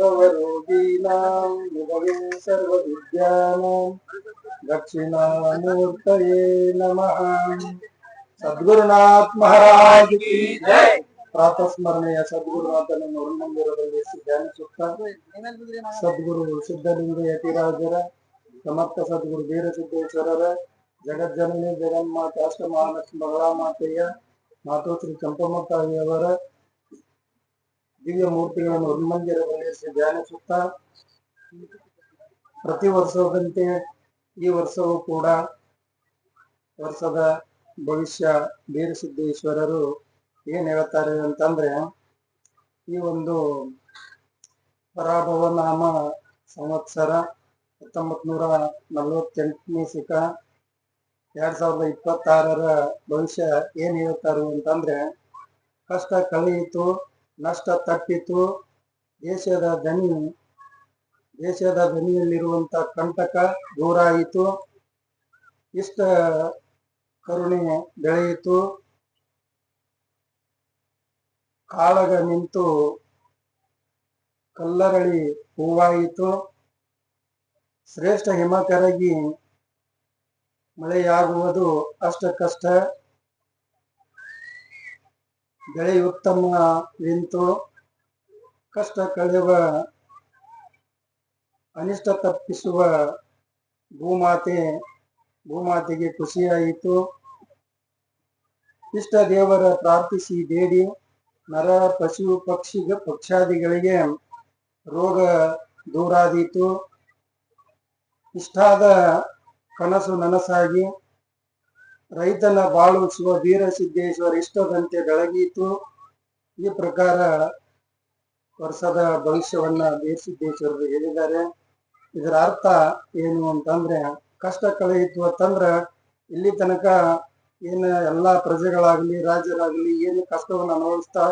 सर्वरोगीणां विभवे सर्वविद्यानां दक्षिणामूर्तये नमः। सद्गुरुनाथ महाराज की जय। प्रातः स्मरणीय सद्गुरुनाथನ ಮಂದಿರದಲ್ಲಿ ಧ್ಯಾನಿಸುತ್ತಾ ಸದ್ಗುರು ಸಿದ್ಧಲಿಂಗ ಯತಿರಾಜರ ಸಮರ್ಥ ಸದ್ಗುರು ವೀರಸಿದ್ದೇಶ್ವರರ ಜಗಜ್ಜನನಿ ಜಗನ್ಮಾತೆ ಅಷ್ಟಮಹಾಲಕ್ಷ್ಮಿ ಮಗಳಾಮಾತೆಯ ಮಾತೋಶ್ರೀ ಚಂಪಮ್ಮ ತಾಯಿಯವರ ದಿವ್ಯ ಮೂರ್ತಿಗಳನ್ನು ಹನುಮಂದಿರದಲ್ಲಿ ಧ್ಯಾನಿಸುತ್ತಾ ಪ್ರತಿ ವರ್ಷದಂತೆ ಈ ವರ್ಷವೂ ಕೂಡ ವರ್ಷದ ಭವಿಷ್ಯ ವೀರಸಿದ್ದೇಶ್ವರರು ಏನ್ ಹೇಳ್ತಾರೆ ಅಂತಂದ್ರೆ, ಈ ಒಂದು ಪರಾಭವ ನಾಮ ಸಂವತ್ಸರ 1948ನೇ ಶಕ 2026ರ ಭವಿಷ್ಯ ಏನ್ ಹೇಳ್ತಾರೆ ಅಂತಂದ್ರೆ, ಕಷ್ಟ ಕಳೆಯಿತು, ನಷ್ಟ ತಪ್ಪಿತು, ದೇಶದ ದನಿಯಲ್ಲಿರುವಂತ ಕಂಟಕ ದೂರ ಆಯಿತು, ಇಷ್ಟ ಕರುಣೆ ಬೆಳೆಯಿತು, ಕಾಳಗ ನಿಂತು ಕಲ್ಲರಳಿ ಹೂವಾಯಿತು, ಶ್ರೇಷ್ಠ ಹಿಮ ಕರಗಿ ಮಳೆಯಾಗುವುದು ಅಷ್ಟ ಕಷ್ಟ, ಬೆಳೆಯುತ್ತಮವೆಂತು, ಕಷ್ಟ ಕಳೆಯುವ ಅನಿಷ್ಟ ತಪ್ಪಿಸುವ ಭೂಮಾತೆಗೆ ಖುಷಿಯಾಯಿತು, ಇಷ್ಟ ದೇವರ ಪ್ರಾರ್ಥಿಸಿ ಬೇಡಿ ನರ ಪಶು ಪಕ್ಷಾದಿಗಳಿಗೆ ರೋಗ ದೂರಾದೀತು, ಇಷ್ಟಾದ ಕನಸು ನನಸಾಗಿ ರೈತನ ಬಾಳುಸುವ ವೀರಸಿದ್ದೇಶ್ವರ ಇಷ್ಟದಂತೆ ಬೆಳಗೀತು. ಈ ಪ್ರಕಾರ ವರ್ಷದ ಭವಿಷ್ಯವನ್ನ ವೀರಸಿದ್ದೇಶ್ವರರು ಹೇಳಿದ್ದಾರೆ. ಇದರ ಅರ್ಥ ಏನು ಅಂತಂದ್ರೆ, ಕಷ್ಟ ಕಳೆಯಿತು ಅಂತಂದ್ರ ಇಲ್ಲಿ ತನಕ ಏನು ಎಲ್ಲಾ ಪ್ರಜೆಗಳಾಗ್ಲಿ ರಾಜ್ಯರಾಗ್ಲಿ ಏನು ಕಷ್ಟವನ್ನು ಅನುಭವಿಸ್ತಾ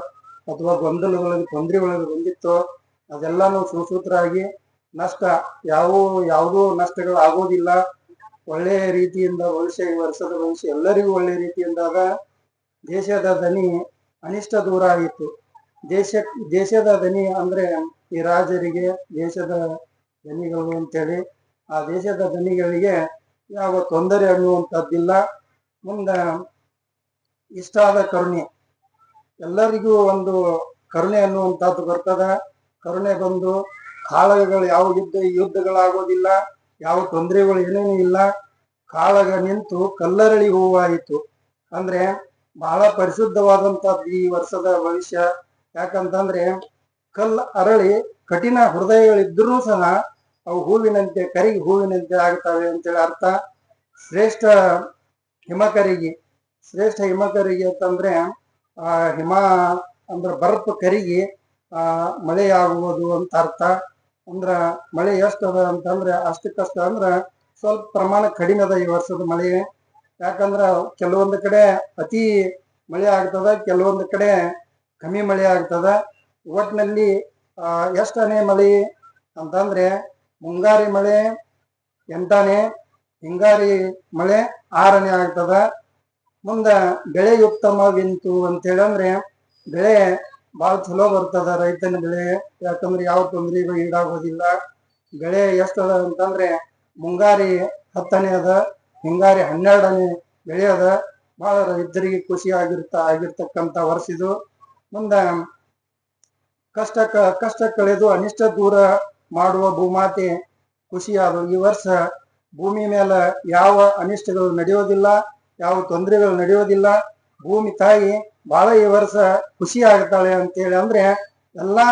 ಅಥವಾ ಗೊಂದಲಗಳಿಗೆ ತೊಂದರೆ ಒಳಗೆ ಬಂದಿತ್ತೋ ಅದೆಲ್ಲಾನು ಸುಸೂತ್ರಾಗಿ ನಷ್ಟ ಯಾವುದೂ ನಷ್ಟಗಳು ಆಗೋದಿಲ್ಲ. ಒಳ್ಳೆಯ ರೀತಿಯಿಂದ ಭವಿಷ್ಯ, ಈ ವರ್ಷದ ಭವಿಷ್ಯ ಎಲ್ಲರಿಗೂ ಒಳ್ಳೆಯ ರೀತಿಯಿಂದ ಅದ. ದೇಶದ ದನಿ ಅನಿಷ್ಟ ದೂರ ಆಯಿತು. ದೇಶದ ದನಿ ಅಂದ್ರೆ ಈ ರಾಜರಿಗೆ ದೇಶದ ದನಿಗಳು ಅಂತೇಳಿ, ಆ ದೇಶದ ದನಿಗಳಿಗೆ ಯಾವ ತೊಂದರೆ ಅನ್ನುವಂಥದ್ದಿಲ್ಲ. ಮುಂದ ಇಷ್ಟಾದ ಕರುಣೆ, ಎಲ್ಲರಿಗೂ ಒಂದು ಕರುಣೆ ಅನ್ನುವಂಥದ್ದು ಬರ್ತದ. ಕರುಣೆ ಬಂದು ಕಾಳಗಗಳು ಯಾವ ಯುದ್ಧಗಳಾಗೋದಿಲ್ಲ, ಯಾವ ತೊಂದರೆಗಳು ಏನೇನು ಇಲ್ಲ. ಕಾಳಗ ನಿಂತು ಕಲ್ಲರಳಿ ಹೂವಾಯಿತು ಅಂದ್ರೆ ಬಹಳ ಪರಿಶುದ್ಧವಾದಂತದ್ದು ಈ ವರ್ಷದ ಭವಿಷ್ಯ. ಯಾಕಂತಂದ್ರೆ ಕಲ್ಲು ಅರಳಿ ಕಠಿಣ ಹೃದಯಗಳಿದ್ರೂ ಸಹ ಅವು ಹೂವಿನಂತೆ ಕರಿಗಿ ಹೂವಿನಂತೆ ಆಗ್ತವೆ ಅಂತೇಳಿ ಅರ್ಥ. ಶ್ರೇಷ್ಠ ಹಿಮಕರಿಗೆ ಅಂತಂದ್ರೆ ಆ ಹಿಮ ಅಂದ್ರೆ ಬರ್ಫ್ ಕರಿಗಿ ಮಳೆಯಾಗುವುದು ಅಂತ ಅರ್ಥ. ಅಂದ್ರ ಮಳೆ ಎಷ್ಟದ ಅಂತಂದ್ರೆ ಅಷ್ಟಕ್ಕಷ್ಟ ಅಂದ್ರ ಸ್ವಲ್ಪ ಪ್ರಮಾಣ ಕಡಿಮೆ ಅದ ಈ ವರ್ಷದ ಮಳೆ. ಯಾಕಂದ್ರ ಕೆಲವೊಂದು ಕಡೆ ಅತಿ ಮಳೆ ಆಗ್ತದ, ಕೆಲವೊಂದು ಕಡೆ ಕಮ್ಮಿ ಮಳೆ ಆಗ್ತದ. ಒಟ್ಟಿನಲ್ಲಿ ಎಷ್ಟನೇ ಮಳೆ ಅಂತಂದ್ರೆ ಮುಂಗಾರಿ ಮಳೆ 8ನೇ, ಹಿಂಗಾರಿ ಮಳೆ 6ನೇ ಆಗ್ತದ. ಮುಂದ ಬೆಳೆ ಉತ್ತಮವೆಂತು ಅಂತೇಳಿ ಅಂದ್ರೆ ಬೆಳೆ ಬಹಳ ಚಲೋ ಬರ್ತದ ರೈತನ ಬೆಳೆ. ಯಾಕಂದ್ರೆ ಯಾವ ತೊಂದರೆಗೂ ಈಡಾಗೋದಿಲ್ಲ. ಬೆಳೆ ಎಷ್ಟದ ಅಂತಂದ್ರೆ ಮುಂಗಾರಿ 10ನೇ ಅದ, ಹಿಂಗಾರಿ 12ನೇ ಬೆಳೆ ಅದ. ಬಹಳ ರೈತರಿಗೆ ಖುಷಿ ಆಗಿರ್ತಕ್ಕಂಥ ವರ್ಷ ಇದು. ಮುಂದ ಕಷ್ಟ ಕಳೆದು ಅನಿಷ್ಟ ದೂರ ಮಾಡುವ ಭೂಮಾತೆ ಖುಷಿಯಾದ. ಈ ವರ್ಷ ಭೂಮಿ ಮೇಲೆ ಯಾವ ಅನಿಷ್ಟಗಳು ನಡೆಯೋದಿಲ್ಲ, ಯಾವ ತೊಂದರೆಗಳು ನಡೆಯೋದಿಲ್ಲ. ಭೂಮಿ ತಾಯಿ ಬಹಳ ಈ ವರ್ಷ ಖುಷಿ ಆಗ್ತಾಳೆ ಅಂತೇಳಿ ಅಂದ್ರೆ ಎಲ್ಲಾ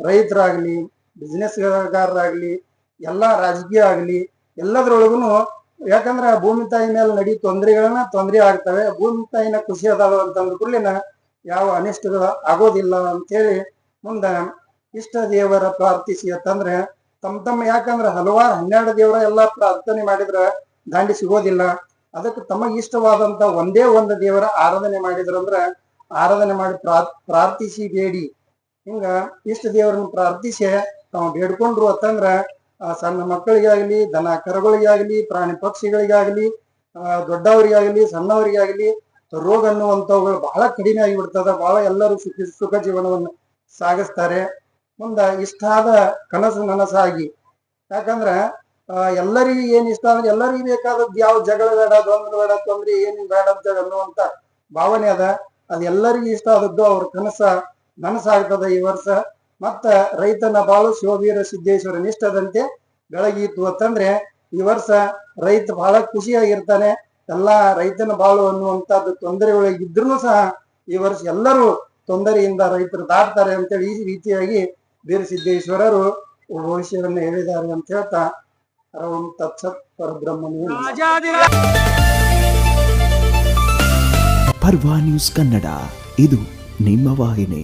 ರೈತರಾಗ್ಲಿ, ಬಿಸ್ನೆಸ್ಗಾರರಾಗ್ಲಿ, ಎಲ್ಲಾ ರಾಜಕೀಯ ಆಗ್ಲಿ, ಎಲ್ಲದ್ರೊಳಗೂ ಯಾಕಂದ್ರ ಭೂಮಿ ತಾಯಿ ಮೇಲೆ ತೊಂದರೆ ಆಗ್ತವೆ. ಭೂಮಿ ತಾಯಿನ ಖುಷಿ ಅದಾವ ಅಂತಂದ ಕೂಡಲಿನ ಯಾವ ಅನಿಷ್ಟಗಳು ಆಗೋದಿಲ್ಲ ಅಂತೇಳಿ ಮುಂದ ಇಷ್ಟ ದೇವರ ಪ್ರಾರ್ಥಿಸಿ ಅಂತಂದ್ರೆ ತಮ್ಮ ಯಾಕಂದ್ರೆ ಹಲವಾರು 12 ದೇವರ ಎಲ್ಲಾ ಪ್ರಾರ್ಥನೆ ಮಾಡಿದ್ರ ದಾಂಡಿ ಸಿಗೋದಿಲ್ಲ. ಅದಕ್ಕೆ ತಮಗೆ ಇಷ್ಟವಾದಂತ ಒಂದೇ ಒಂದು ದೇವರ ಆರಾಧನೆ ಮಾಡಿದ್ರಂದ್ರ ಆರಾಧನೆ ಮಾಡಿ ಪ್ರಾರ್ಥಿಸಿ ಬೇಡಿ. ಹಿಂಗ ಇಷ್ಟ ದೇವರನ್ನ ಪ್ರಾರ್ಥಿಸಿ ತಾವು ಬೇಡ್ಕೊಂಡ್ರು ಅಂತಂದ್ರ ಸಣ್ಣ ಮಕ್ಕಳಿಗಾಗ್ಲಿ, ದನ ಕರುಗಳಿಗಾಗ್ಲಿ, ಪ್ರಾಣಿ ಪಕ್ಷಿಗಳಿಗಾಗ್ಲಿ, ದೊಡ್ಡವರಿಗಾಗ್ಲಿ, ಸಣ್ಣವರಿಗಾಗ್ಲಿ ರೋಗ ಅನ್ನುವಂಥವುಗಳು ಬಹಳ ಕಡಿಮೆ ಆಗಿಬಿಡ್ತದ. ಬಹಳ ಎಲ್ಲರೂ ಸುಖ ಜೀವನವನ್ನು ಸಾಗಿಸ್ತಾರೆ. ಮುಂದ ಇಷ್ಟ ಆದ ಕನಸು ನನಸಾಗಿ. ಯಾಕಂದ್ರ ಎಲ್ಲರಿಗೂ ಏನ್ ಇಷ್ಟ ಅಂದ್ರೆ ಎಲ್ಲರಿಗೂ ಬೇಕಾದದ್ದು ಯಾವ ಜಗಳ ಬೇಡ, ದ್ವಂದ್ವ ಬೇಡ, ತೊಂದ್ರೆ ಏನು ಬೇಡ ಅಂತ ಅನ್ನುವಂತ ಭಾವನೆ ಅದ. ಅದ್ ಎಲ್ಲರಿಗೂ ಇಷ್ಟ ಆದದ್ದು ಅವ್ರ ಕನಸ ನನಸಾಗ್ತದ ಈ ವರ್ಷ. ಮತ್ತ ರೈತನ ಬಾಳು ಶಿವವೀರ ಸಿದ್ದೇಶ್ವರ ನಿಷ್ಠದಂತೆ ಬೆಳಗಿತ್ತು ಅಂತಂದ್ರೆ ಈ ವರ್ಷ ರೈತ ಬಹಳ ಖುಷಿಯಾಗಿರ್ತಾನೆ. ಎಲ್ಲಾ ರೈತನ ಬಾಳು ಅನ್ನುವಂತದ್ದು ತೊಂದರೆಗಳಿದ್ರು ಸಹ ಈ ವರ್ಷ ಎಲ್ಲರೂ ತೊಂದರೆಯಿಂದ ರೈತರು ದಾಟ್ತಾರೆ ಅಂತೇಳಿ ಈ ರೀತಿಯಾಗಿ ವೀರಸಿದ್ದೇಶ್ವರರು ಭವಿಷ್ಯವನ್ನು ಹೇಳಿದ್ದಾರೆ ಅಂತ ಹೇಳ್ತಾ ಓಂ ತತ್ಸತ್ ಪರಬ್ರಹ್ಮನೇ ನಮಃ. ಪರ್ವ ನ್ಯೂಸ್ ಕನ್ನಡ, ಇದು ನಿಮ್ಮ ವಾಹಿನಿ.